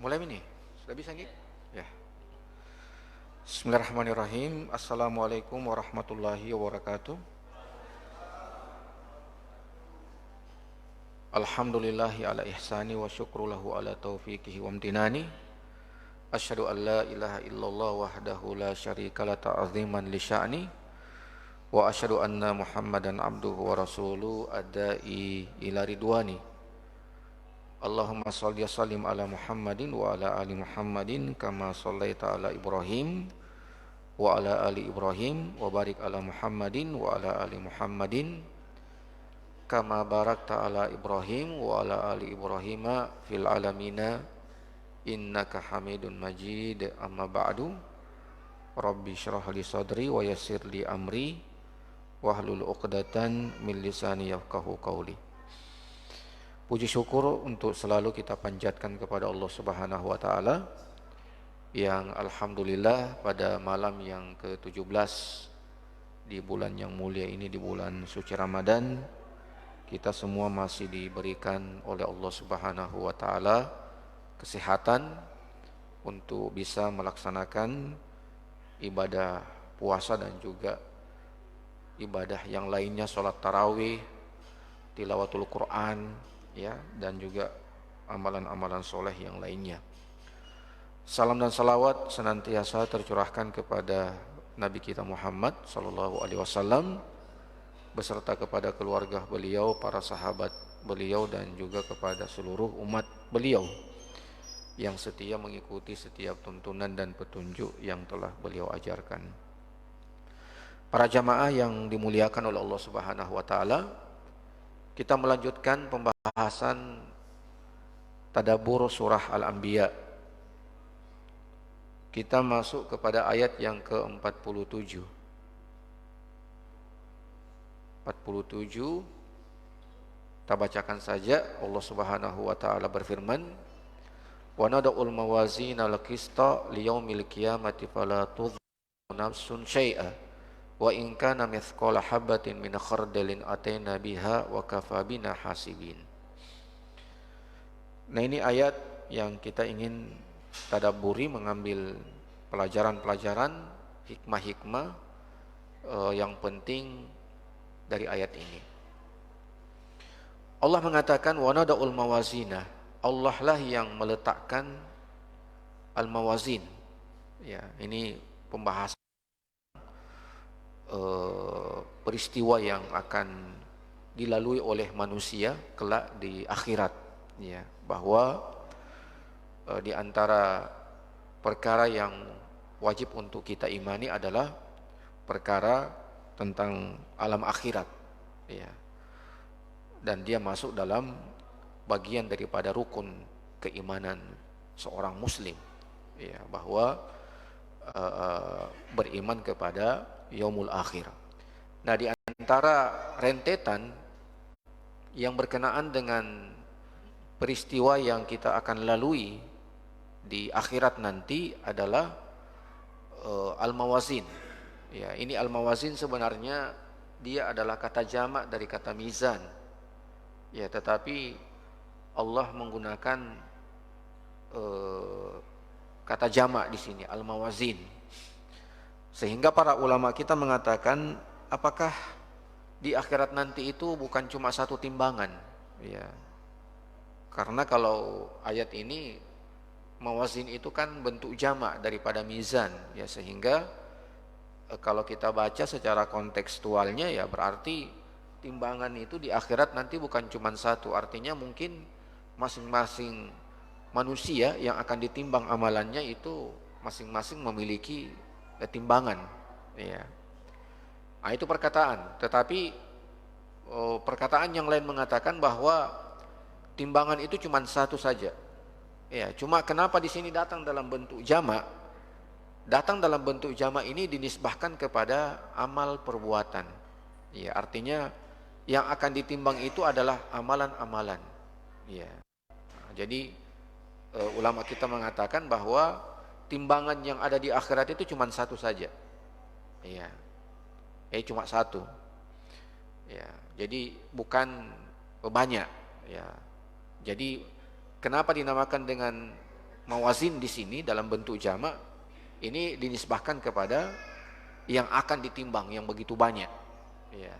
Mulai ini? Sudah bisa nih? Ya. Bismillahirrahmanirrahim. Assalamualaikum warahmatullahi wabarakatuh. Alhamdulillahi ala ihsani wa syukru lahu ala taufiqihi wa amtinani. Asyhadu an la ilaha illallah wahdahu la syarika la ta'ziman li sya'ni. Wa asyhadu anna Muhammadan abduhu wa rasuluhu adai ila ridwani. Allahumma shalli wa sallim ala Muhammadin wa ala ali Muhammadin kama shallaita ala Ibrahim wa ala ali Ibrahim wa barik ala Muhammadin wa ala ali Muhammadin kama barakta ala Ibrahim wa ala ali Ibrahim fil alamina innaka Hamidun Majid. Amma ba'du. Rabbi shrah li sadri wa yassir li amri wahlul 'uqdatan min lisani yafqahu qawli. Puji syukur untuk selalu kita panjatkan kepada Allah Subhanahu wa taala yang alhamdulillah pada malam yang ke-17 di bulan yang mulia ini, di bulan suci Ramadan, kita semua masih diberikan oleh Allah Subhanahu wa taala kesehatan untuk bisa melaksanakan ibadah puasa dan juga ibadah yang lainnya, sholat tarawih, tilawatul Quran, ya, dan juga amalan-amalan soleh yang lainnya. Salam dan salawat senantiasa tercurahkan kepada Nabi kita Muhammad sallallahu alaihi wasallam beserta kepada keluarga beliau, para sahabat beliau, dan juga kepada seluruh umat beliau yang setia mengikuti setiap tuntunan dan petunjuk yang telah beliau ajarkan. Para jamaah yang dimuliakan oleh Allah Subhanahu wa taala, kita melanjutkan pembahasan tadabbur surah Al-Anbiya. Kita masuk kepada ayat yang ke-47. 47, kita bacakan saja. Allah Subhanahu wa taala berfirman, "Wa nada'ul mawazina al-qista liyaumil qiyamati fala tudhlamu nafsun syai'a wa in kana mithqala habatin min khardalin ataina biha wa kafa bina hasibin." Nah, ini ayat yang kita ingin tadabburi, mengambil pelajaran-pelajaran, hikmah-hikmah yang penting dari ayat ini. Allah mengatakan wa nada'ul mawazina. Allah lah yang meletakkan al-mawazin. Ya, ini pembahasan peristiwa yang akan dilalui oleh manusia kelak di akhirat, ya, bahwa di antara perkara yang wajib untuk kita imani adalah perkara tentang alam akhirat, ya, dan dia masuk dalam bagian daripada rukun keimanan seorang muslim, ya, bahwa beriman kepada yaumul akhir. Nah, di antara rentetan yang berkenaan dengan peristiwa yang kita akan lalui di akhirat nanti adalah al-mawazin. Ya, ini al-mawazin sebenarnya dia adalah kata jamak dari kata mizan. Ya, tetapi Allah menggunakan kata jamak di sini, al-mawazin. Sehingga para ulama kita mengatakan, apakah di akhirat nanti itu bukan cuma satu timbangan, ya. Karena kalau ayat ini mawazin itu kan bentuk jamak daripada mizan, ya, sehingga kalau kita baca secara kontekstualnya, ya berarti timbangan itu di akhirat nanti bukan cuma satu, artinya mungkin masing-masing manusia yang akan ditimbang amalannya itu masing-masing memiliki timbangan, ya. Nah, itu perkataan. Tetapi perkataan yang lain mengatakan bahwa timbangan itu cuma satu saja. Ya, cuma kenapa di sini datang dalam bentuk jamak? Datang dalam bentuk jamak ini dinisbahkan kepada amal perbuatan. Ya, artinya yang akan ditimbang itu adalah amalan-amalan. Ya. Nah, jadi ulama kita mengatakan bahwa timbangan yang ada di akhirat itu cuma satu saja. Ya. Cuma satu. Ya, jadi bukan banyak, ya. Jadi kenapa dinamakan dengan mawazin di sini dalam bentuk jamak ini dinisbahkan kepada yang akan ditimbang yang begitu banyak. Ya.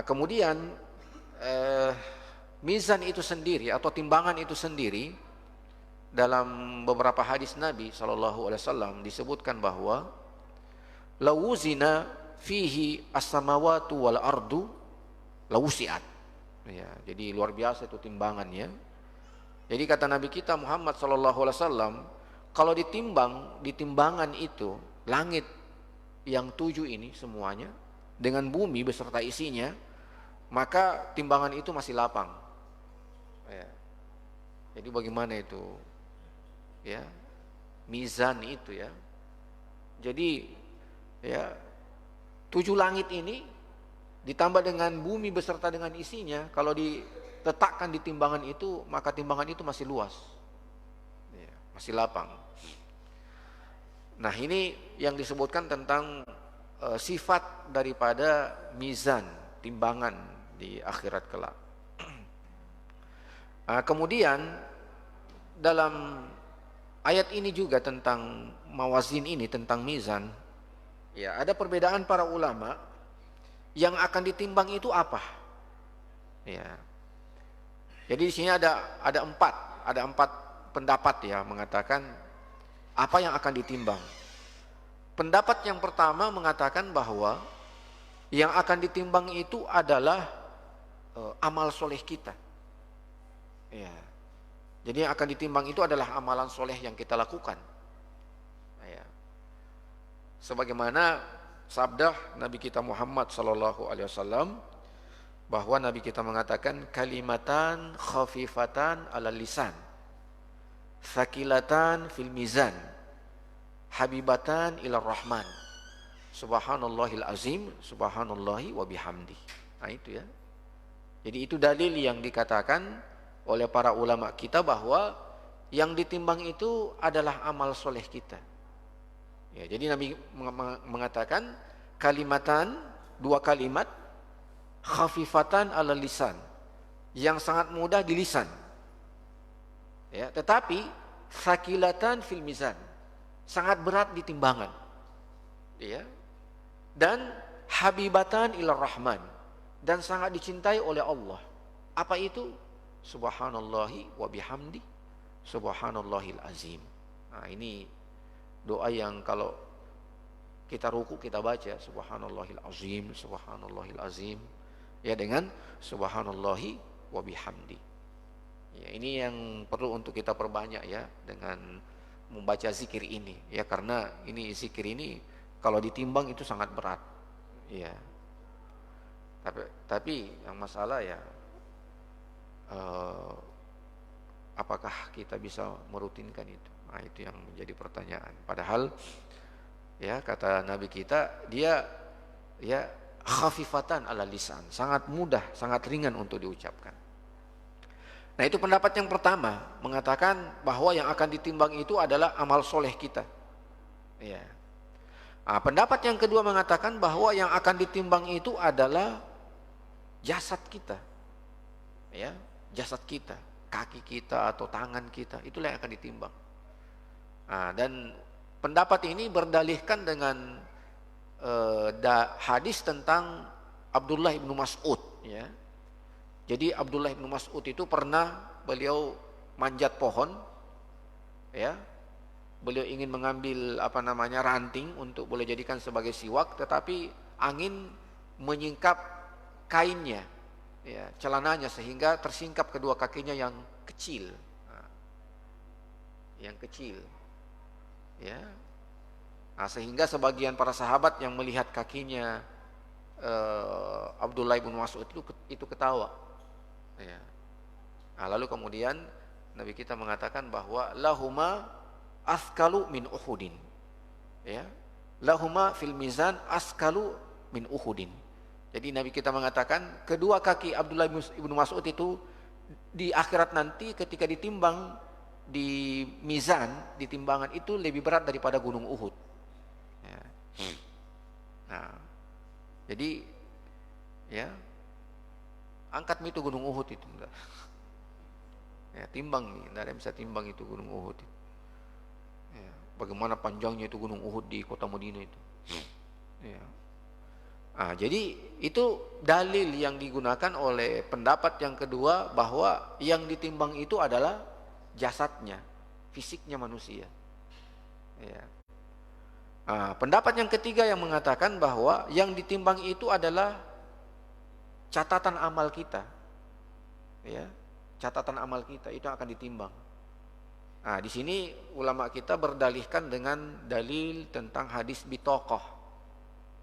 Kemudian mizan itu sendiri atau timbangan itu sendiri dalam beberapa hadis Nabi SAW disebutkan bahwa lawuzina fihi as-samawatu wal ardu lawusiat. Ya, jadi luar biasa itu timbangannya. Jadi kata Nabi kita Muhammad SAW, kalau ditimbang di timbangan itu langit yang 7 ini semuanya dengan bumi beserta isinya, maka timbangan itu masih lapang. Ya. Jadi bagaimana itu? Ya, mizan itu ya. Jadi ya 7 langit ini ditambah dengan bumi beserta dengan isinya, kalau diletakkan di timbangan itu, maka timbangan itu masih luas, ya, masih lapang. Nah ini yang disebutkan tentang sifat daripada mizan, timbangan di akhirat kelak. Kemudian dalam ayat ini juga tentang mawazin ini, tentang mizan, ya ada perbedaan para ulama. Yang akan ditimbang itu apa? Ya. Jadi di sini ada empat pendapat ya mengatakan apa yang akan ditimbang. Pendapat yang pertama mengatakan bahwa yang akan ditimbang itu adalah amal soleh kita. Ya. Jadi yang akan ditimbang itu adalah amalan soleh yang kita lakukan. Ya. Sebagaimana sabda Nabi kita Muhammad SAW bahwa Nabi kita mengatakan kalimatan khafifatan ala lisan thaqilatan fil mizan habibatan ila rahman subhanallahil azim subhanallahi wa bihamdi. Nah itu ya. Jadi itu dalil yang dikatakan oleh para ulama kita bahwa yang ditimbang itu adalah amal soleh kita. Ya, jadi Nabi mengatakan kalimatan, 2 kalimat khafifatan ala lisan, yang sangat mudah di lisan. Ya, tetapi thaqilatan fil mizan, sangat berat di timbangan. Ya. Dan habibatan ila rahman, dan sangat dicintai oleh Allah. Apa itu? Subhanallahi wa bihamdi subhanallahil azim. Nah, ini doa yang kalau kita ruku kita baca subhanallahil azim ya dengan subhanallahi wa bihamdi. Ya, ini yang perlu untuk kita perbanyak ya dengan membaca zikir ini ya, karena ini zikir ini kalau ditimbang itu sangat berat. Ya. Tapi yang masalah ya apakah kita bisa merutinkan itu? Nah, itu yang menjadi pertanyaan. Padahal ya kata Nabi kita dia ya khafifatan ala lisan, sangat mudah, sangat ringan untuk diucapkan. Nah, itu pendapat yang pertama mengatakan bahwa yang akan ditimbang itu adalah amal soleh kita. Ya. Nah, pendapat yang kedua mengatakan bahwa yang akan ditimbang itu adalah jasad kita. Ya, jasad kita, kaki kita atau tangan kita, itulah yang akan ditimbang. Nah, dan pendapat ini berdalihkan dengan hadis tentang Abdullah ibnu Mas'ud. Ya. Jadi Abdullah ibnu Mas'ud itu pernah beliau manjat pohon, ya. Beliau ingin mengambil ranting untuk boleh jadikan sebagai siwak, tetapi angin menyingkap kainnya, ya, celananya, sehingga tersingkap kedua kakinya yang kecil, ya. Nah, sehingga sebagian para sahabat yang melihat kakinya Abdullah bin Mas'ud itu ketawa. Ya. Nah, lalu kemudian Nabi kita mengatakan bahwa lahuma askalu min uhudin. Ya. Lahuma fil mizan askalu min uhudin. Jadi Nabi kita mengatakan kedua kaki Abdullah bin Mas'ud itu di akhirat nanti ketika ditimbang di mizan, di timbangan itu lebih berat daripada gunung Uhud. Ya. Nah, jadi ya angkat itu gunung Uhud itu enggak. Ya, timbang nih, tidak ada yang bisa timbang itu gunung Uhud. Ya, bagaimana panjangnya itu gunung Uhud di kota Madinah itu. Ya. Jadi itu dalil yang digunakan oleh pendapat yang kedua bahwa yang ditimbang itu adalah jasadnya, fisiknya manusia. Ya. Pendapat yang ketiga yang mengatakan bahwa yang ditimbang itu adalah catatan amal kita. Ya, catatan amal kita itu akan ditimbang. Di sini ulama kita berdalihkan dengan dalil tentang hadis bitokoh.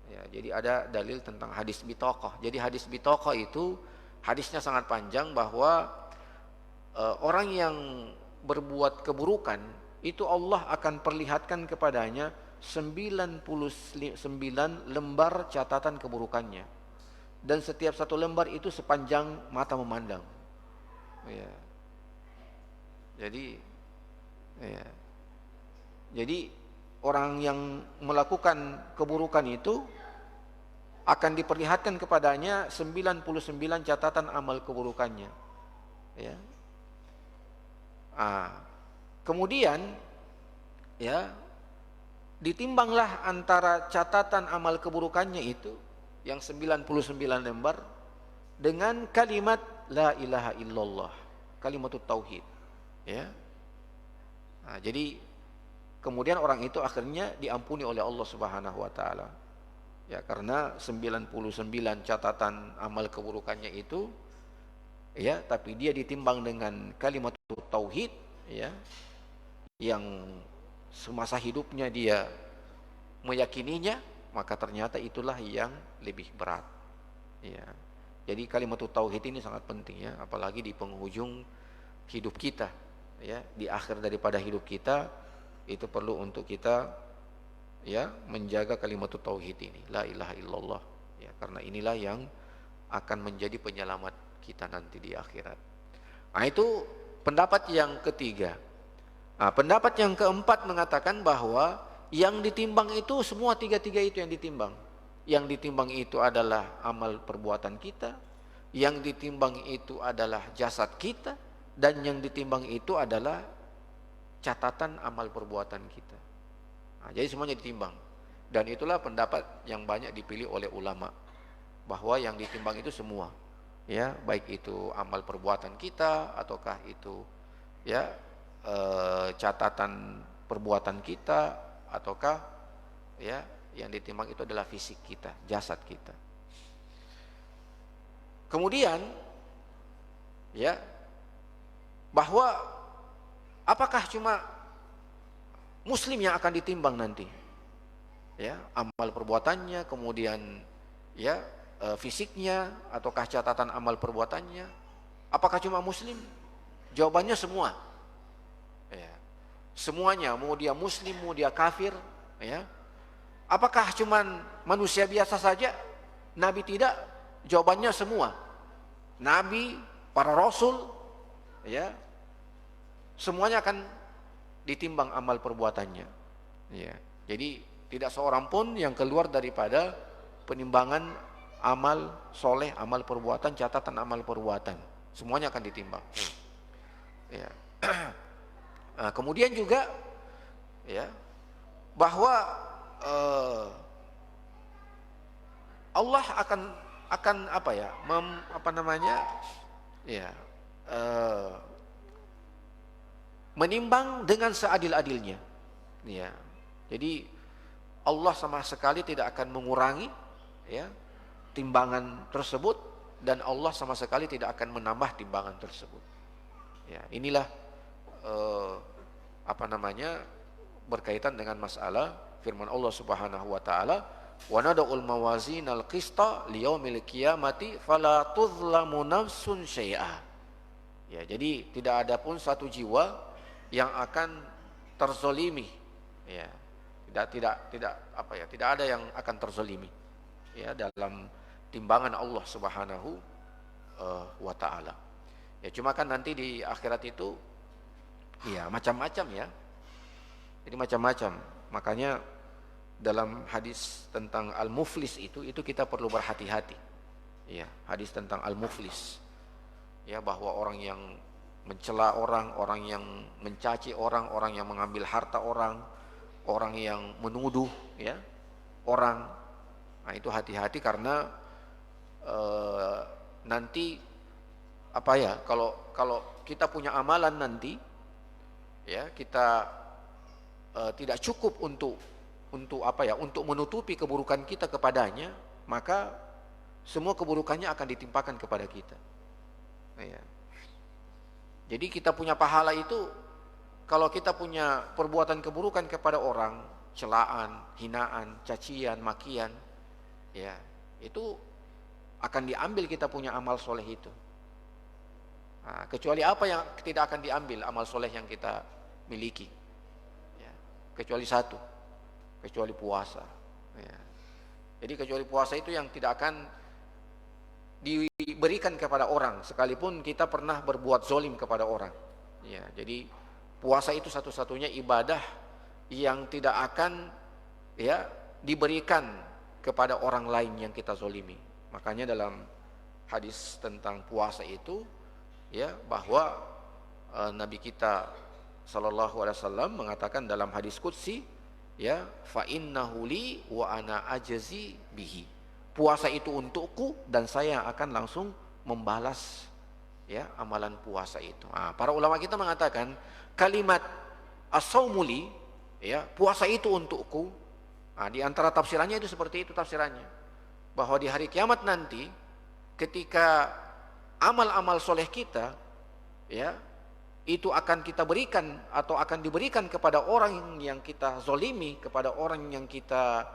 Ya, jadi ada dalil tentang hadis bitokoh. Jadi hadis bitokoh itu hadisnya sangat panjang bahwa orang yang berbuat keburukan itu Allah akan perlihatkan kepadanya 99 lembar catatan keburukannya, dan setiap satu lembar itu sepanjang mata memandang. Ya. Jadi orang yang melakukan keburukan itu akan diperlihatkan kepadanya 99 catatan amal keburukannya. Ya. Kemudian ya, ditimbanglah antara catatan amal keburukannya itu yang 99 lembar dengan kalimat la ilaha illallah, kalimatut tauhid. Ya. Jadi kemudian orang itu akhirnya diampuni oleh Allah Subhanahu wa taala. Ya, karena 99 catatan amal keburukannya itu ya, tapi dia ditimbang dengan kalimatut tauhid ya, yang semasa hidupnya dia meyakininya, maka ternyata itulah yang lebih berat. Ya. Jadi kalimatut tauhid ini sangat penting ya, apalagi di penghujung hidup kita. Ya, di akhir daripada hidup kita itu perlu untuk kita ya menjaga kalimatut tauhid ini, la ilaha illallah. Ya, karena inilah yang akan menjadi penyelamat kita nanti di akhirat. Itu pendapat yang ketiga. Pendapat yang keempat mengatakan bahwa yang ditimbang itu semua tiga-tiga itu yang ditimbang. Yang ditimbang itu adalah amal perbuatan kita, yang ditimbang itu adalah jasad kita, dan yang ditimbang itu adalah catatan amal perbuatan kita. Jadi semuanya ditimbang. Dan itulah pendapat yang banyak dipilih oleh ulama, bahwa yang ditimbang itu semua, ya, baik itu amal perbuatan kita ataukah itu ya catatan perbuatan kita, ataukah ya yang ditimbang itu adalah fisik kita, jasad kita. Kemudian ya, bahwa apakah cuma muslim yang akan ditimbang nanti? Ya, amal perbuatannya, kemudian ya fisiknya, ataukah catatan amal perbuatannya? Apakah cuma muslim? Jawabannya semua. Ya. Semuanya, mau dia muslim, mau dia kafir, ya. Apakah cuma manusia biasa saja? Nabi tidak? Jawabannya semua. Nabi, para rasul, ya, semuanya akan ditimbang amal perbuatannya. Ya. Jadi tidak seorang pun yang keluar daripada penimbangan amal soleh, amal perbuatan, catatan amal perbuatan. Semuanya akan ditimbang. Ya. Kemudian juga ya, bahwa Allah akan apa ya, menimbang dengan seadil-adilnya. Ya. Jadi Allah sama sekali tidak akan mengurangi ya timbangan tersebut, dan Allah sama sekali tidak akan menambah timbangan tersebut. Ya, inilah berkaitan dengan masalah firman Allah Subhanahu wa taala, wa nad'ul mawazinal qista liyaumil qiyamati fala tuzlamu nafsun syai'a. Ya, jadi tidak ada pun satu jiwa yang akan terzolimi. Ya, tidak ada yang akan terzolimi ya dalam timbangan Allah Subhanahu wa taala. Ya, cuma kan nanti di akhirat itu ya macam-macam ya. Jadi macam-macam. Makanya dalam hadis tentang al-muflis itu kita perlu berhati-hati. Ya, hadis tentang al-muflis. Ya, bahwa orang yang mencela orang, orang yang mencaci orang, orang yang mengambil harta orang, orang yang menuduh ya orang. Nah, itu hati-hati karena nanti apa ya, kalau kita punya amalan nanti ya kita tidak cukup untuk apa ya, untuk menutupi keburukan kita kepadanya, maka semua keburukannya akan ditimpakan kepada kita. Ya. Jadi kita punya pahala itu kalau kita punya perbuatan keburukan kepada orang, celaan, hinaan, cacian, makian, ya itu akan diambil kita punya amal soleh itu. Nah, kecuali apa yang tidak akan diambil amal soleh yang kita miliki, ya, kecuali satu, kecuali puasa. Ya. Jadi kecuali puasa itu yang tidak akan diberikan kepada orang, sekalipun kita pernah berbuat zolim kepada orang. Ya, jadi puasa itu satu-satunya ibadah yang tidak akan ya diberikan kepada orang lain yang kita zolimi. Makanya dalam hadis tentang puasa itu ya bahwa Nabi kita sallallahu alaihi wasallam mengatakan dalam hadis qudsi ya fa innahu li wa ana ajzi bihi. Puasa itu untukku dan saya akan langsung membalas ya amalan puasa itu. Nah, para ulama kita mengatakan kalimat as-saumuli ya puasa itu untukku. Nah, di antara tafsirannya itu seperti itu tafsirannya. Bahwa di hari kiamat nanti ketika amal-amal soleh kita ya itu akan kita berikan atau akan diberikan kepada orang yang kita zolimi, kepada orang yang kita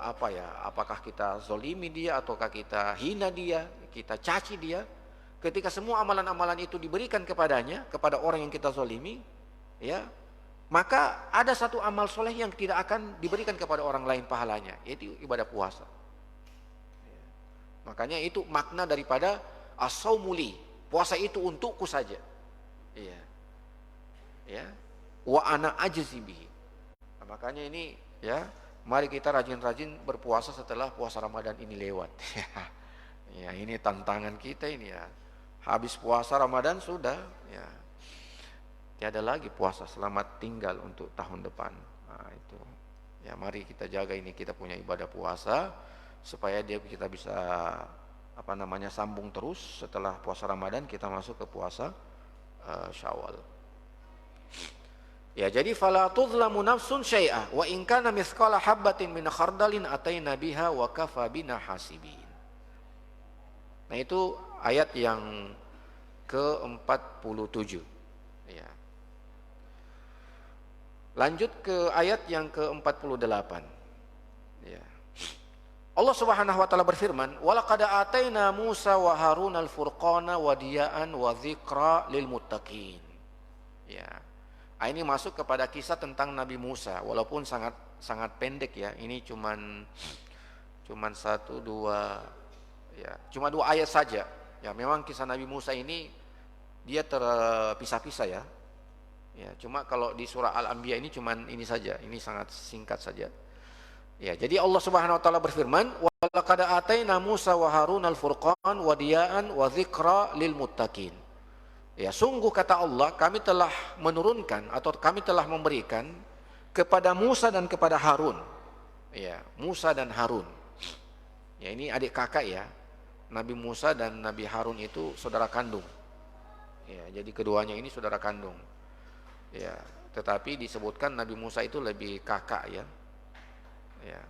apa ya, apakah kita zolimi dia ataukah kita hina dia, kita caci dia, ketika semua amalan-amalan itu diberikan kepadanya, kepada orang yang kita zolimi ya, maka ada satu amal soleh yang tidak akan diberikan kepada orang lain pahalanya, yaitu ibadah puasa. Makanya itu makna daripada as-saumuli, puasa itu untukku saja. Iya. Ya. Wa ana ajzi bihi. Nah, makanya ini ya, mari kita rajin-rajin berpuasa setelah puasa Ramadan ini lewat. Ya, ini tantangan kita ini ya. Habis puasa Ramadan sudah ya. Tiada lagi puasa, selamat tinggal untuk tahun depan. Nah, itu. Ya, mari kita jaga ini, kita punya ibadah puasa supaya kita bisa apa namanya sambung terus setelah puasa Ramadan kita masuk ke puasa Syawal. Ya, jadi fala tuzlamu nafsun syai'a wa in kana mithqala habatin min khardalin ataina biha wa kafa bina hasibin. Nah, itu ayat yang ke-47. Ya. Lanjut ke ayat yang ke-48. Ya. Allah Subhanahu wa taala berfirman, "Wa laqad ataina Musa wa Harun al-furqana wa diya'an wa dzikra lil muttaqin." Ya. Ini masuk kepada kisah tentang Nabi Musa, walaupun sangat pendek ya. Ini cuman 1 2 ya, cuma 2 ayat saja. Ya, memang kisah Nabi Musa ini dia terpisah-pisah ya. Ya, cuma kalau di surah Al-Anbiya ini cuman ini saja, ini sangat singkat saja. Ya, jadi Allah Subhanahu wa taala berfirman, "Wa laqad ataina Musa wa Harun al-furqan wa diya'an wa dzikra lil muttaqin." Ya, sungguh kata Allah, kami telah menurunkan atau kami telah memberikan kepada Musa dan kepada Harun. Ya, Musa dan Harun. Ya, ini adik kakak ya. Nabi Musa dan Nabi Harun itu saudara kandung. Ya, jadi keduanya ini saudara kandung. Ya, tetapi disebutkan Nabi Musa itu lebih kakak ya. Ya.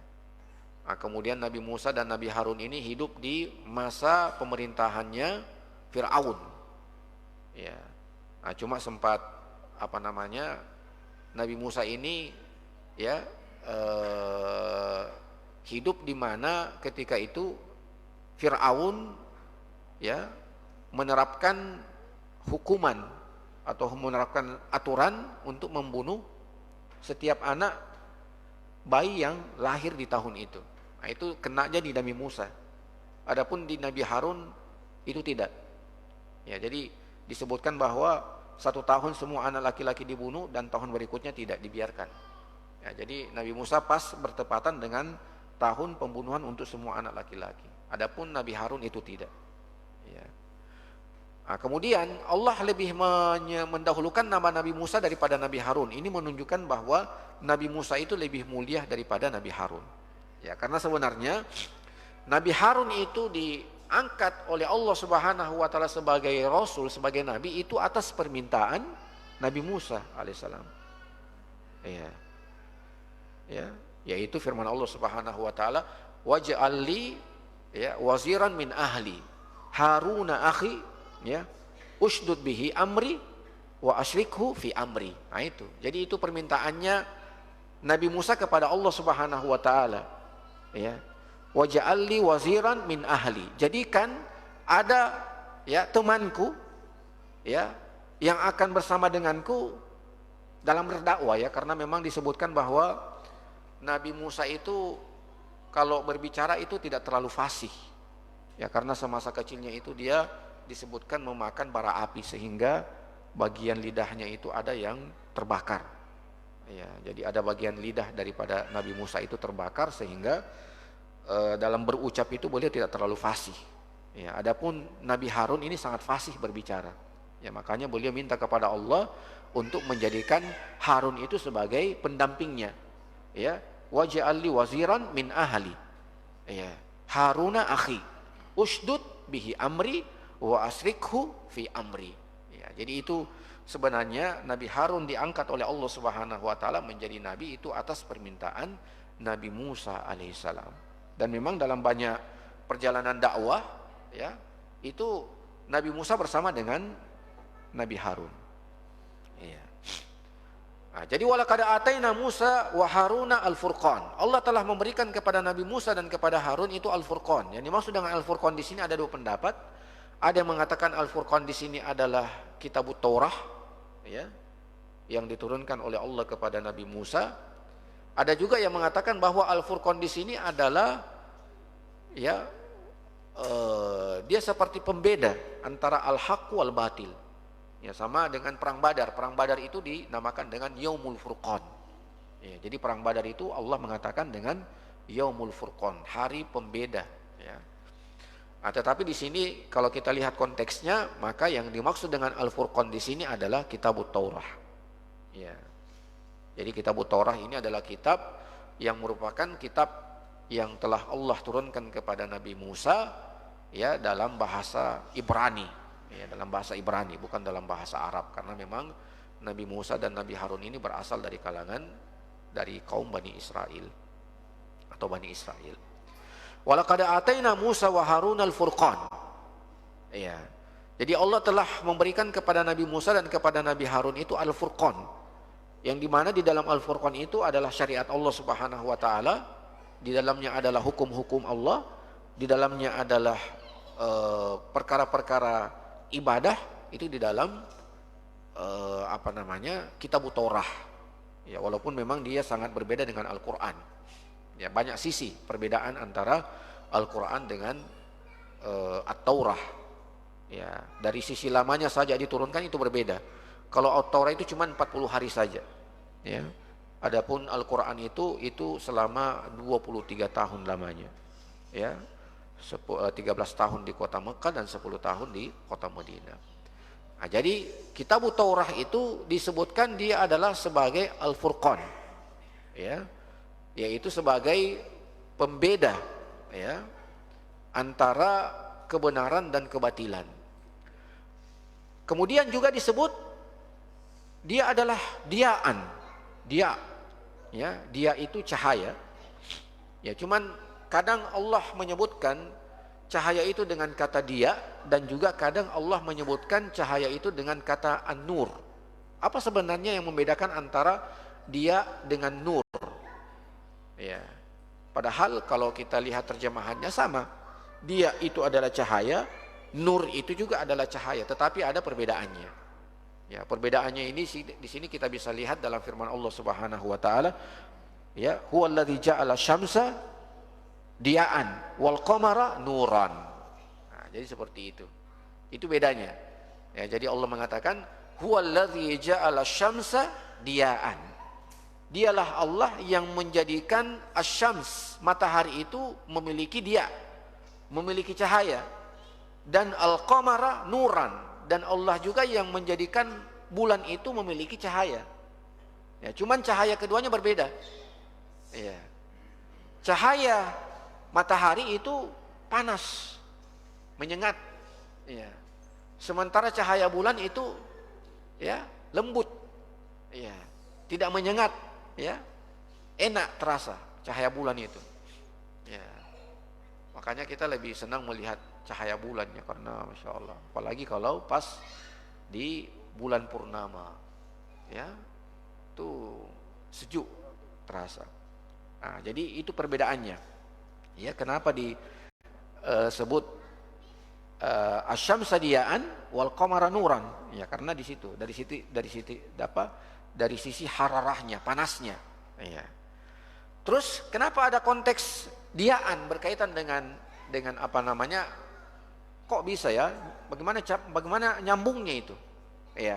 Nah, kemudian Nabi Musa dan Nabi Harun ini hidup di masa pemerintahannya Fir'aun. Ya. Nah, cuma sempat apa namanya Nabi Musa ini ya hidup di mana ketika itu Fir'aun ya menerapkan hukuman atau menerapkan aturan untuk membunuh setiap anak bayi yang lahir di tahun itu. Nah, itu kenanya di Nabi Musa. Adapun di Nabi Harun itu tidak. Ya, jadi disebutkan bahwa 1 tahun semua anak laki-laki dibunuh dan tahun berikutnya tidak dibiarkan. Ya, jadi Nabi Musa pas bertepatan dengan tahun pembunuhan untuk semua anak laki-laki. Adapun Nabi Harun itu tidak. Ya. Nah, kemudian Allah lebih mendahulukan nama Nabi Musa daripada Nabi Harun. Ini menunjukkan bahwa Nabi Musa itu lebih mulia daripada Nabi Harun. Ya, karena sebenarnya Nabi Harun itu diangkat oleh Allah Subhanahu wa taala sebagai rasul, sebagai nabi itu atas permintaan Nabi Musa alaihissalam. Ya. Ya, yaitu firman Allah Subhanahu wa taala, waj'al li ya waziran min ahli Haruna akhi ya ushdud bihi amri wa asyrikhu fi amri. Nah itu. Jadi itu permintaannya Nabi Musa kepada Allah Subhanahu wa taala. Ya. Waj'al li waziran min ahli. Jadikan ada ya temanku ya yang akan bersama denganku dalam berdakwah ya, karena memang disebutkan bahwa Nabi Musa itu kalau berbicara itu tidak terlalu fasih ya, karena semasa kecilnya itu dia disebutkan memakan bara api sehingga bagian lidahnya itu ada yang terbakar ya, jadi ada bagian lidah daripada Nabi Musa itu terbakar sehingga dalam berucap itu beliau tidak terlalu fasih ya. Adapun Nabi Harun ini sangat fasih berbicara ya, makanya beliau minta kepada Allah untuk menjadikan Harun itu sebagai pendampingnya ya, waj'al li waziran min ahli ya Haruna akhi ushdud bihi amri wa asrikhu fi amri ya. Jadi itu sebenarnya Nabi Harun diangkat oleh Allah Subhanahu wa taala menjadi nabi itu atas permintaan Nabi Musa alaihissalam. Dan memang dalam banyak perjalanan dakwah ya itu Nabi Musa bersama dengan Nabi Harun ya. Nah, jadi walaqad ataina Musa wa Haruna al-Furqan. Allah telah memberikan kepada Nabi Musa dan kepada Harun itu al-Furqan. Yang dimaksud dengan al-Furqan di sini ada dua pendapat. Ada yang mengatakan al-Furqan di sini adalah Kitabut Taurah ya, yang diturunkan oleh Allah kepada Nabi Musa. Ada juga yang mengatakan bahwa al-Furqan di sini adalah ya dia seperti pembeda antara al-haq wal batil. Ya, sama dengan perang Badar. Perang Badar itu dinamakan dengan Yaumul Furqan. Ya, jadi perang Badar itu Allah mengatakan dengan Yaumul Furqan, hari pembeda. Ya. Nah, tetapi di sini kalau kita lihat konteksnya, maka yang dimaksud dengan Al-Furqan di sini adalah Kitabut Taurah. Ya. Jadi Kitabut Taurah ini adalah kitab yang merupakan kitab yang telah Allah turunkan kepada Nabi Musa ya dalam bahasa Ibrani. Ya, dalam bahasa Ibrani, bukan dalam bahasa Arab, karena memang Nabi Musa dan Nabi Harun ini berasal dari kalangan dari kaum Bani Israel atau Bani Israel. Walaqad ataina Musa wa Harun al-Furqan. Ya. Jadi Allah telah memberikan kepada Nabi Musa dan kepada Nabi Harun itu al-Furqan. Yang dimana di dalam al-Furqan itu adalah syariat Allah Subhanahu wa taala, di dalamnya adalah hukum-hukum Allah, di dalamnya adalah perkara-perkara ibadah itu di dalam Kitabut Taurah ya, walaupun memang dia sangat berbeda dengan Al-Quran ya, banyak sisi perbedaan antara Al-Quran dengan At-Taurah ya, dari sisi lamanya saja diturunkan itu berbeda. Kalau At-Taurah itu cuma 40 hari saja ya, adapun Al-Quran itu selama 23 tahun lamanya ya, 13 tahun di kota Mekah dan 10 tahun di kota Madinah. Nah, jadi Kitabut Taurah itu disebutkan dia adalah sebagai Al-Furqan ya, yaitu sebagai pembeda ya antara kebenaran dan kebatilan. Kemudian juga disebut dia adalah diaan. Dia ya, dia itu cahaya. Ya, cuman kadang Allah menyebutkan cahaya itu dengan kata dia, dan juga kadang Allah menyebutkan cahaya itu dengan kata an-nur. Apa sebenarnya yang membedakan antara dia dengan nur? Ya. Padahal kalau kita lihat terjemahannya sama. Dia itu adalah cahaya, nur itu juga adalah cahaya, tetapi ada perbedaannya. Ya, perbedaannya ini di sini kita bisa lihat dalam firman Allah Subhanahu wa taala, ya, huwallazi ja'ala syamsa diaan wal qamara nuran. Nah, jadi seperti itu. Itu bedanya. Ya, jadi Allah mengatakan huwallazi ja'ala syamsa diaan. Dialah Allah yang menjadikan asyams, matahari itu memiliki dia, memiliki cahaya, dan al-qamara nuran, dan Allah juga yang menjadikan bulan itu memiliki cahaya. Ya, cuman cahaya keduanya berbeda. Ya. Cahaya matahari itu panas, menyengat. Ya. Sementara cahaya bulan itu ya lembut. Ya. Tidak menyengat, ya. Enak terasa cahaya bulan itu. Ya. Makanya kita lebih senang melihat cahaya bulannya karena Masya Allah. Apalagi kalau pas di bulan purnama, ya, itu sejuk terasa. Nah, jadi itu perbedaannya. Ya, kenapa disebut asyamsa diyaan wal qamara nuran? Ya, karena di situ, dari sisi hararahnya, panasnya. Ya. Terus kenapa ada konteks diaan berkaitan dengan apa namanya? Kok bisa ya? Bagaimana nyambungnya itu? Ya.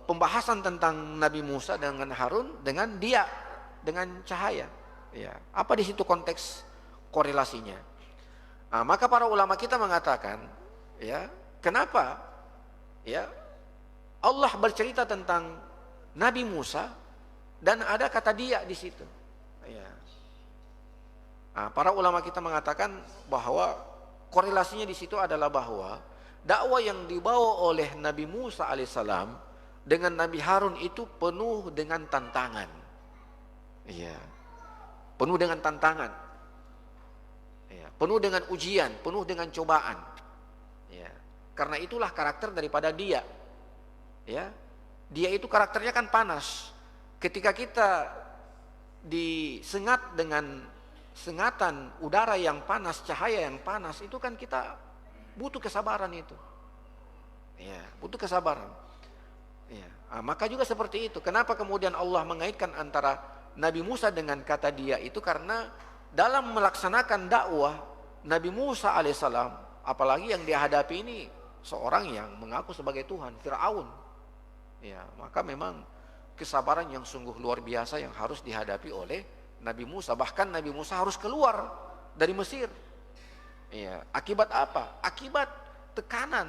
Pembahasan tentang Nabi Musa dengan Harun dengan cahaya. Ya. Apa di situ konteks korelasinya? Nah, maka para ulama kita mengatakan, ya, kenapa? Ya, Allah bercerita tentang Nabi Musa dan ada kata dia di situ. Ya. Nah, para ulama kita mengatakan bahwa korelasinya di situ adalah bahwa dakwah yang dibawa oleh Nabi Musa alaihissalam dengan Nabi Harun itu penuh dengan tantangan. Iya. Penuh dengan tantangan. Ya, penuh dengan ujian, penuh dengan cobaan. Ya. Karena itulah karakter daripada dia. Ya. Dia itu karakternya kan panas. Ketika kita disengat dengan sengatan udara yang panas, cahaya yang panas, itu kan kita butuh kesabaran itu. Ya, butuh kesabaran. Ya. Nah, maka juga seperti itu. Kenapa kemudian Allah mengaitkan antara Nabi Musa dengan kata dia itu? Karena dalam melaksanakan dakwah Nabi Musa alaihissalam, apalagi yang dihadapi ini seorang yang mengaku sebagai Tuhan, Fir'aun. Ya, maka memang kesabaran yang sungguh luar biasa yang harus dihadapi oleh Nabi Musa. Bahkan Nabi Musa harus keluar dari Mesir. Ya, akibat apa? Akibat tekanan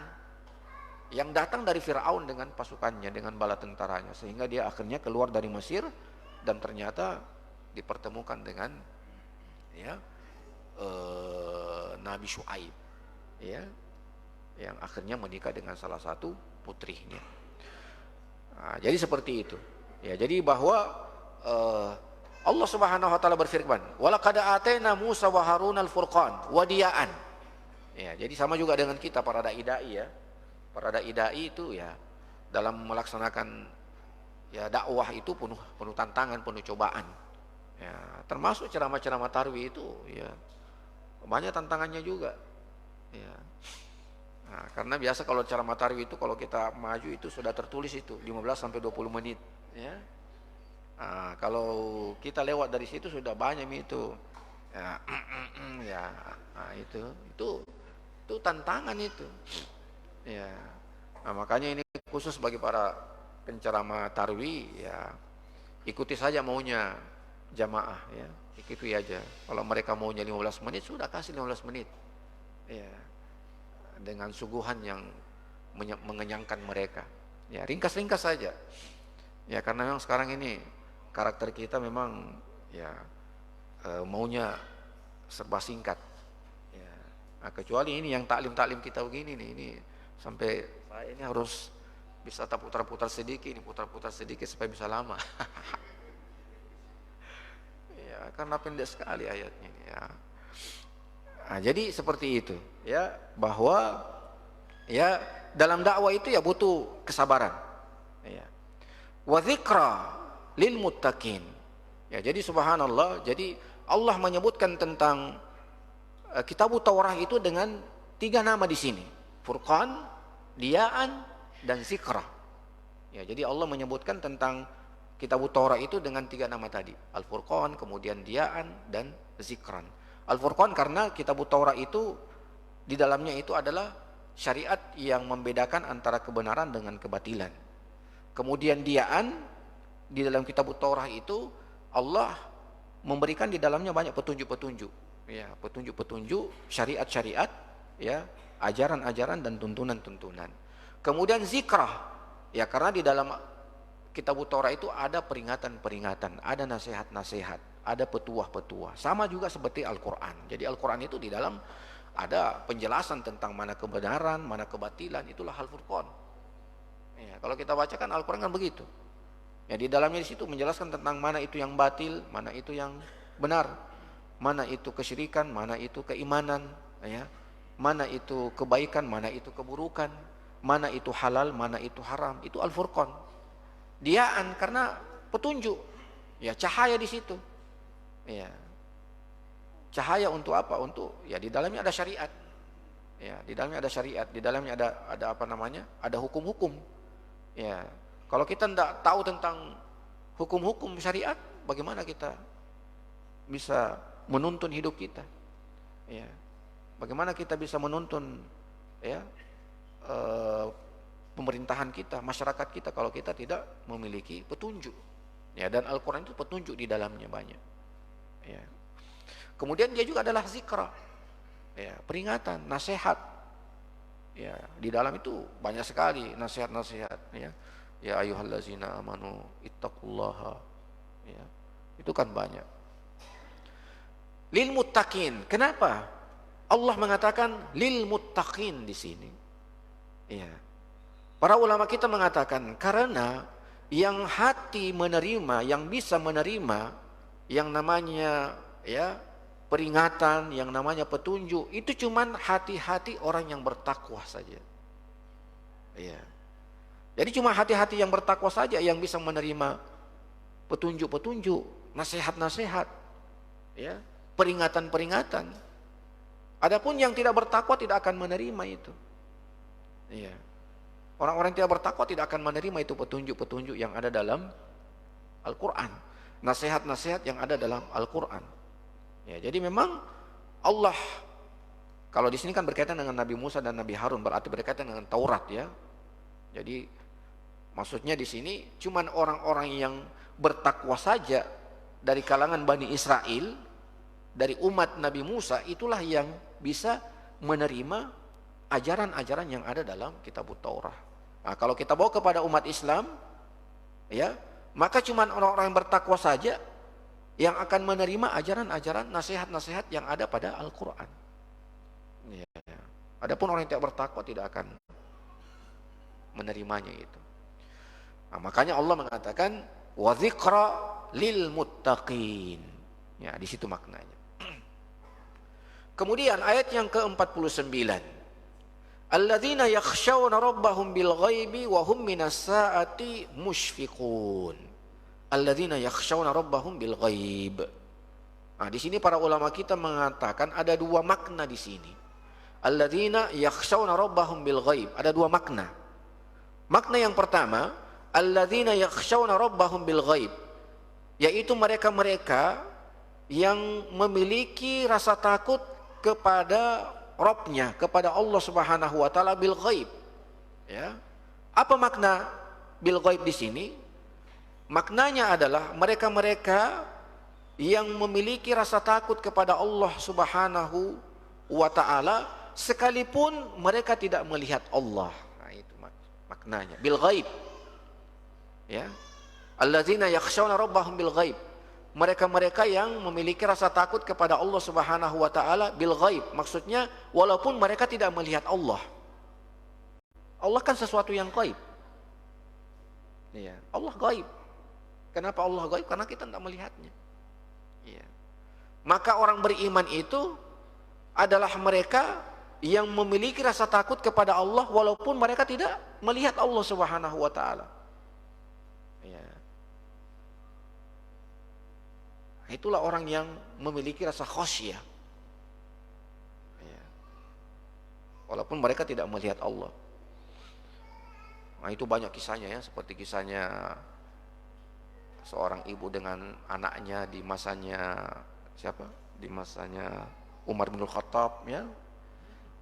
yang datang dari Fir'aun dengan pasukannya, dengan bala tentaranya, sehingga dia akhirnya keluar dari Mesir dan ternyata dipertemukan dengan Nabi Syuaib, ya, yang akhirnya menikah dengan salah satu putrinya. Nah, jadi seperti itu. Ya, jadi bahwa Allah Subhanahu wa taala berfirman, "Walaqad atayna Musa wa Harun al-furqan wa diya'an." Ya, jadi sama juga dengan kita para dai-dai ya. Para dai-dai itu ya dalam melaksanakan ya dakwah itu penuh tantangan, penuh cobaan. Ya, termasuk ceramah-ceramah tarwih itu ya banyak tantangannya juga. Ya. Nah, karena biasa kalau ceramah tarwih itu kalau kita maju itu sudah tertulis itu 15 sampai 20 menit, ya. Nah, kalau kita lewat dari situ sudah banyak itu. Ya, ya. Nah, itu tantangan itu. Ya. Nah, makanya ini khusus bagi para penceramah tarwih ya, ikuti saja maunya jamaah ya, ikuti aja. Kalau mereka maunya 15 menit sudah kasih 15 menit. Ya. Dengan suguhan yang mengenyangkan mereka. Ya, ringkas-ringkas saja. Ya, karena memang sekarang ini karakter kita memang ya maunya serba singkat. Ya. Nah, kecuali ini yang taklim kita begini nih, ini sampai saya ini harus bisa putar-putar sedikit, ini putar-putar sedikit supaya bisa lama. Ya, karena pendek sekali ayatnya ya. Nah, jadi seperti itu ya, bahwa ya dalam dakwah itu ya butuh kesabaran. Ya. Wa dzikra lil muttaqin. Ya, jadi subhanallah, jadi Allah menyebutkan tentang Kitabut Taurah itu dengan 3 nama di sini. Furqan, Diyaan, dan Zikra. Ya, jadi Allah menyebutkan tentang Kitabut Taurah itu dengan 3 nama tadi. Al-Furqan, kemudian Diyaan, dan Zikran. Al-Furqan karena Kitabut Taurah itu di dalamnya itu adalah syariat yang membedakan antara kebenaran dengan kebatilan. Kemudian Diyaan, di dalam Kitabut Taurah itu Allah memberikan di dalamnya banyak petunjuk-petunjuk. Ya, petunjuk-petunjuk, syariat-syariat ya ajaran-ajaran dan tuntunan-tuntunan. Kemudian zikrah, ya karena di dalam kitab Taurat itu ada peringatan-peringatan, ada nasihat-nasihat, ada petuah-petuah. Sama juga seperti Al-Quran. Jadi Al-Quran itu di dalam ada penjelasan tentang mana kebenaran, mana kebatilan, itulah Al-Furqan. Ya, kalau kita bacakan Al-Quran kan begitu. Ya, di dalamnya di situ menjelaskan tentang mana itu yang batil, mana itu yang benar, mana itu kesyirikan, mana itu keimanan, ya, mana itu kebaikan, mana itu keburukan, mana itu halal, mana itu haram. Itu Al-Furqan. Diaan karena petunjuk, ya cahaya di situ. Ya, cahaya untuk apa? Untuk ya di dalamnya ada syariat. Ya, di dalamnya ada syariat, di dalamnya ada apa namanya? Ada hukum-hukum. Ya, kalau kita tidak tahu tentang hukum-hukum syariat, bagaimana kita bisa menuntun hidup kita? Ya, bagaimana kita bisa menuntun ya pemerintahan kita, masyarakat kita kalau kita tidak memiliki petunjuk? Ya, dan Al-Quran itu petunjuk di dalamnya banyak. Ya. Kemudian dia juga adalah zikra, ya, peringatan, nasihat. Ya, di dalam itu banyak sekali nasihat-nasihat. Ya, ya ayyuhallazina amanu ittaqullaha. Ya, itu kan banyak. Lil muttaqin. Kenapa Allah mengatakan lil muttaqin di sini? Ya, para ulama kita mengatakan karena yang hati menerima, yang bisa menerima yang namanya ya peringatan, yang namanya petunjuk, itu cuman hati-hati orang yang bertakwa saja. Ya. Jadi cuma hati-hati yang bertakwa saja yang bisa menerima petunjuk-petunjuk, nasihat-nasihat, ya, peringatan-peringatan. Adapun yang tidak bertakwa tidak akan menerima itu. Ya. Orang-orang yang tidak bertakwa tidak akan menerima itu petunjuk-petunjuk yang ada dalam Al-Quran, nasihat-nasihat yang ada dalam Al-Quran. Ya, jadi memang Allah, kalau di sini kan berkaitan dengan Nabi Musa dan Nabi Harun, berarti berkaitan dengan Taurat ya. Jadi maksudnya di sini cuman orang-orang yang bertakwa saja dari kalangan Bani Israel, dari umat Nabi Musa, itulah yang bisa menerima ajaran-ajaran yang ada dalam kitab Taurat. Nah, kalau kita bawa kepada umat Islam, ya, maka cuman orang-orang yang bertakwa saja yang akan menerima ajaran-ajaran, nasihat-nasihat yang ada pada Al-Quran. Ya. Adapun orang yang tidak bertakwa tidak akan menerimanya itu. Nah, makanya Allah mengatakan wa dzikra lil muttaqin. Ya, di situ maknanya. Kemudian ayat yang ke-49. Alladzina yakhshawna rabbahum bil ghaibi wa hum minas saati musyfiqun. Alladzina yakhshawna rabbahum bil ghaib. Nah, di sini para ulama kita mengatakan ada dua makna di sini. Alladzina yakhshawna rabbahum bil ghaib. Ada dua makna. Makna yang pertama, alladzina yakhshawna rabbahum bil ghaib, yaitu mereka-mereka yang memiliki rasa takut kepada Rabbnya, kepada Allah Subhanahu wa taala bil ghaib. Ya. Apa makna bil ghaib di sini? Maknanya adalah mereka-mereka yang memiliki rasa takut kepada Allah Subhanahu wa taala sekalipun mereka tidak melihat Allah. Nah, itu maknanya bil ghaib. Ya. Alladzina yakhshawna rabbahum bil ghaib. Mereka-mereka yang memiliki rasa takut kepada Allah Subhanahu wa taala bil ghaib. Maksudnya walaupun mereka tidak melihat Allah. Allah kan sesuatu yang ghaib. Iya, Allah ghaib. Kenapa Allah gaib? Karena kita tidak melihatnya. Ya. Maka orang beriman itu adalah mereka yang memiliki rasa takut kepada Allah walaupun mereka tidak melihat Allah Subhanahu wa taala. Ya. Itulah orang yang memiliki rasa khasyah. Ya. Walaupun mereka tidak melihat Allah. Nah, itu banyak kisahnya ya, seperti kisahnya seorang ibu dengan anaknya di masanya siapa? Di masanya Umar bin Khattab ya.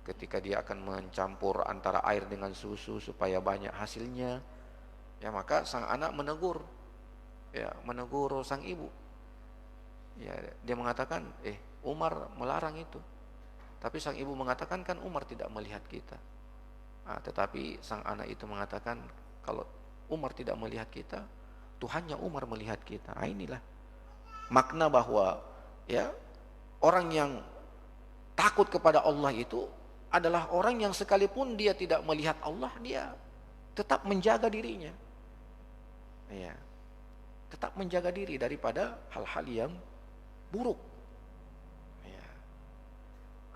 Ketika dia akan mencampur antara air dengan susu supaya banyak hasilnya, ya maka sang anak menegur, ya menegur sang ibu. Ya, dia mengatakan, Umar melarang itu. Tapi sang ibu mengatakan kan Umar tidak melihat kita. Tetapi sang anak itu mengatakan kalau Umar tidak melihat kita, Tuhannya Umar melihat kita. Inilah makna bahwa ya orang yang takut kepada Allah itu adalah orang yang sekalipun dia tidak melihat Allah, dia tetap menjaga dirinya. Ya, tetap menjaga diri daripada hal-hal yang buruk. Ya.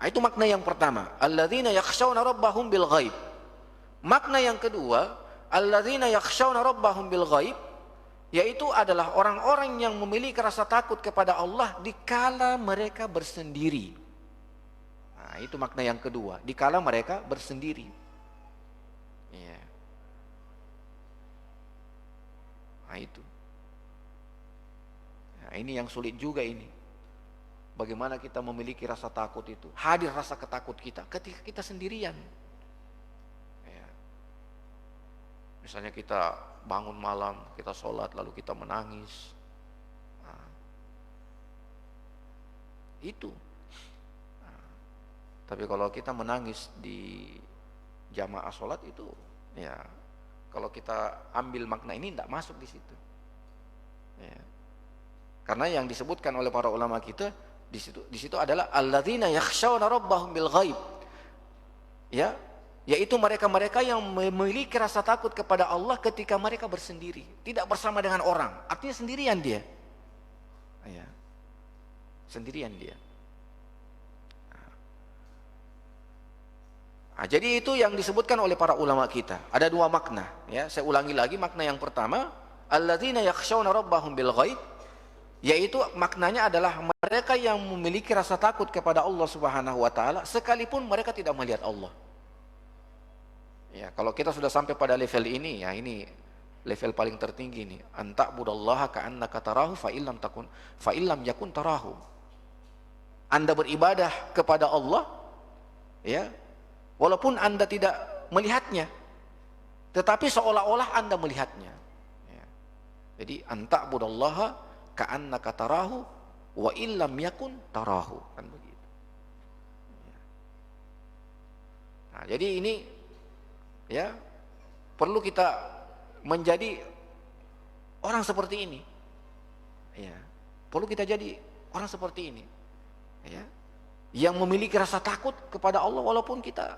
Itu makna yang pertama, alladzina yakhshawna rabbahum bil ghaib. Makna yang kedua, alladzina yakhshawna rabbahum bil ghaib, yaitu adalah orang-orang yang memiliki rasa takut kepada Allah dikala mereka bersendiri. Nah, itu makna yang kedua, dikala mereka bersendiri. Ya. Nah, itu. Nah, ini yang sulit juga ini. Bagaimana kita memiliki rasa takut itu? Hadir rasa ketakut kita ketika kita sendirian. Ya. Misalnya kita bangun malam, kita sholat, lalu kita menangis. Nah, itu. Nah, tapi kalau kita menangis di jamaah sholat itu, ya, kalau kita ambil makna ini tidak masuk di situ. Ya. Karena yang disebutkan oleh para ulama kita di situ adalah alladzina yakhshawna rabbahum bil ghaib. Ya, yaitu mereka-mereka yang memiliki rasa takut kepada Allah ketika mereka bersendiri, tidak bersama dengan orang. Artinya sendirian dia. Ya. Sendirian dia. Nah, jadi itu yang disebutkan oleh para ulama kita. Ada dua makna, ya. Saya ulangi lagi, makna yang pertama, alladzina yakhshawna rabbahum bil ghaib, yaitu maknanya adalah mereka yang memiliki rasa takut kepada Allah Subhanahu wa taala sekalipun mereka tidak melihat Allah. Ya, kalau kita sudah sampai pada level ini, ya ini level paling tertinggi nih. Anta'budallaha ka'annaka tarahu fa illam yakun tarahu. Anda beribadah kepada Allah, ya, walaupun Anda tidak melihatnya, tetapi seolah-olah Anda melihatnya. Ya. Jadi anta'budallaha ka'annaka tarahu wa illam yakun tarahu, kan begitu. Ya. Nah, jadi ini, ya, perlu kita menjadi orang seperti ini. Ya. Perlu kita jadi orang seperti ini. Ya. Yang memiliki rasa takut kepada Allah walaupun kita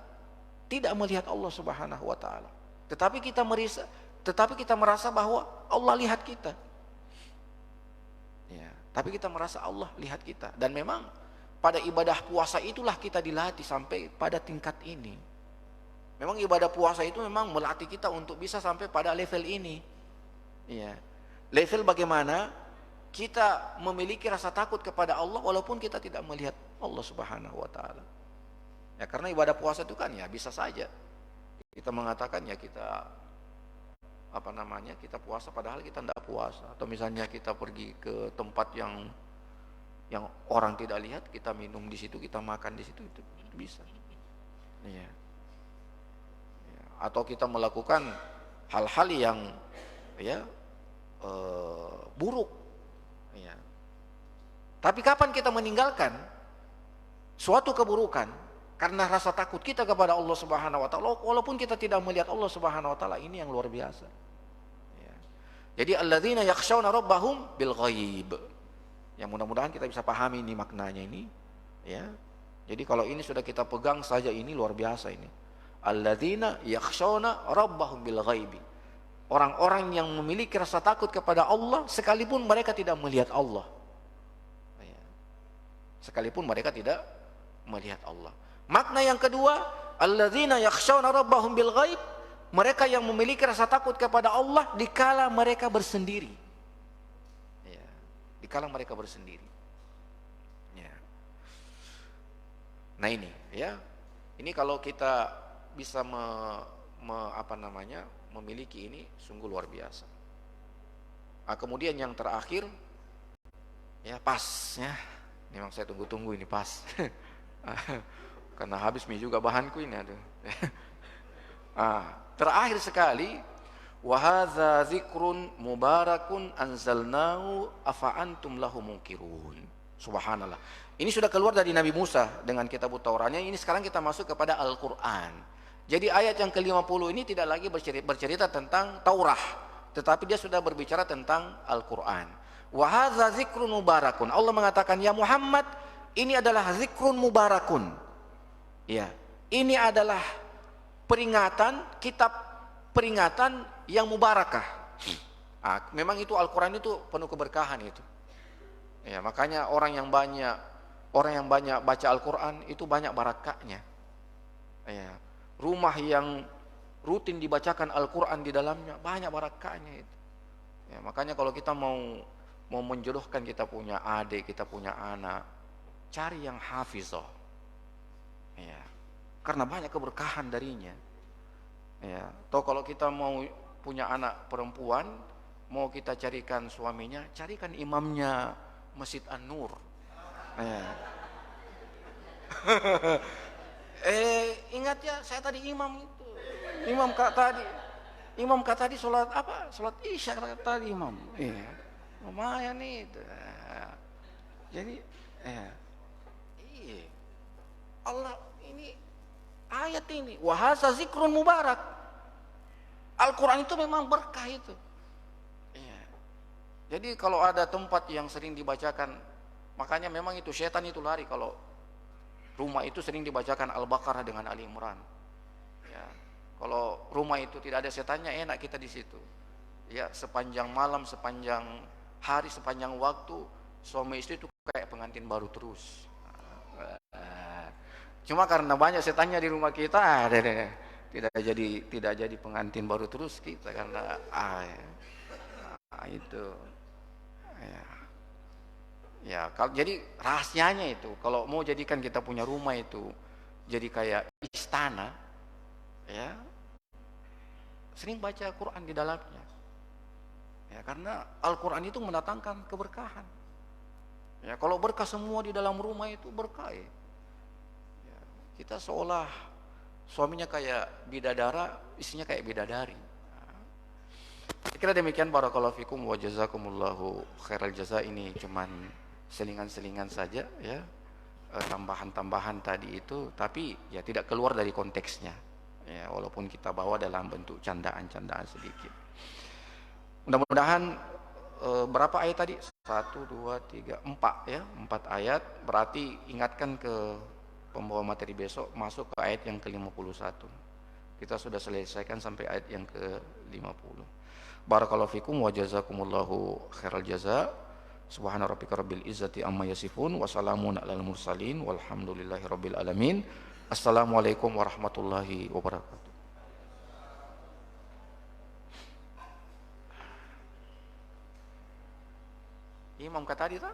tidak melihat Allah Subhanahu wa taala. Tetapi kita merasa bahwa Allah lihat kita. Ya, tapi kita merasa Allah lihat kita, dan memang pada ibadah puasa itulah kita dilatih sampai pada tingkat ini. Memang ibadah puasa itu memang melatih kita untuk bisa sampai pada level ini. Ya. Level bagaimana kita memiliki rasa takut kepada Allah walaupun kita tidak melihat Allah Subhanahu wa taala. Ya, karena ibadah puasa itu kan ya bisa saja kita mengatakan ya kita kita puasa padahal kita tidak puasa, atau misalnya kita pergi ke tempat yang orang tidak lihat, kita minum di situ, kita makan di situ, itu bisa. Ya. Ya. Atau kita melakukan hal-hal yang ya buruk. Ya. Tapi kapan kita meninggalkan suatu keburukan karena rasa takut kita kepada Allah Subhanahu wa taala walaupun kita tidak melihat Allah Subhanahu wa taala, ini yang luar biasa. Ya. Jadi alladzina yakhshawna rabbahum bil ghaib. Yang mudah-mudahan kita bisa pahami ini maknanya ini, ya. Jadi kalau ini sudah kita pegang saja, ini luar biasa ini. Alladzina yakhshawna rabbahum bil ghaibi. Orang-orang yang memiliki rasa takut kepada Allah sekalipun mereka tidak melihat Allah. Ya. Sekalipun mereka tidak melihat Allah. Makna yang kedua, alladzina yakhshawna rabbahum bil ghaib, mereka yang memiliki rasa takut kepada Allah dikala mereka bersendiri. Ya, dikala mereka bersendiri. Ya. Nah ini, ya. Ini kalau kita bisa memiliki ini sungguh luar biasa. Nah, kemudian yang terakhir, ya pas, ya. Memang saya tunggu-tunggu ini pas. Karena habis juga bahanku ini, aduh. Terakhir sekali, wa hadza dzikrun mubarakun anzalnahu afa antum lahu munkirun. Subhanallah. Ini sudah keluar dari Nabi Musa dengan kitab Tauratnya, ini sekarang kita masuk kepada Al-Quran. Jadi ayat yang ke-50 ini tidak lagi bercerita tentang Taurah, tetapi dia sudah berbicara tentang Al-Quran. Wa hadza zikrun mubarakun. Allah mengatakan, ya Muhammad, ini adalah zikrun mubarakun. Ya, ini adalah peringatan, kitab peringatan yang mubarakah. Memang itu Al-Quran itu penuh keberkahan itu. Ya, makanya orang yang banyak baca Al-Quran itu banyak barakahnya. Ya, rumah yang rutin dibacakan Al-Quran di dalamnya banyak barakahnya itu. Ya, makanya kalau kita mau menjodohkan, kita punya adik, kita punya anak, cari yang hafizah. Ya, karena banyak keberkahan darinya. Ya, atau kalau kita mau punya anak perempuan, mau kita carikan suaminya, carikan imamnya Masjid An-Nur. Ya. Ingat ya, saya tadi imam itu. Imam kata tadi sholat apa? Sholat Isya kata tadi imam. Iya. Lumayan nih itu. Jadi, iya. Allah ini ayat ini, wa hadza zikrun mubarak. Al-Quran itu memang berkah itu. Iya. Jadi kalau ada tempat yang sering dibacakan, makanya memang itu setan itu lari kalau rumah itu sering dibacakan Al-Baqarah dengan Ali Imran. Ya. Kalau rumah itu tidak ada setannya, enak kita di situ. Ya, sepanjang malam, sepanjang hari, sepanjang waktu, suami istri itu kayak pengantin baru terus. Cuma karena banyak setannya di rumah kita, tidak jadi pengantin baru terus kita karena itu. Ya, jadi rahasianya itu, kalau mau jadikan kita punya rumah itu jadi kayak istana, ya, sering baca Quran di dalamnya. Ya, karena Al-Quran itu mendatangkan keberkahan. Ya, kalau berkah semua di dalam rumah itu berkah. Ya, kita seolah suaminya kayak bidadara, istrinya kayak bidadari. Kira demikian, barakallahu fikum wa jazakumullahu khairal jaza. Ini cuman selingan-selingan saja ya, tambahan-tambahan tadi itu, tapi ya tidak keluar dari konteksnya ya, walaupun kita bawa dalam bentuk candaan-candaan sedikit. Mudah-mudahan berapa ayat tadi? 1, 2, 3, 4 ya, 4 ayat. Berarti ingatkan ke pembawa materi besok, masuk ke ayat yang ke-51. Kita sudah selesaikan sampai ayat yang ke-50. Barakallahu fikum wa jazakumullahu khairal jaza. Subhana rabbika rabbil izzati amma yasifun wa salamun alal mursalin walhamdulillahi rabbil alamin. Assalamualaikum warahmatullahi wabarakatuh. Imam kata tadi tak?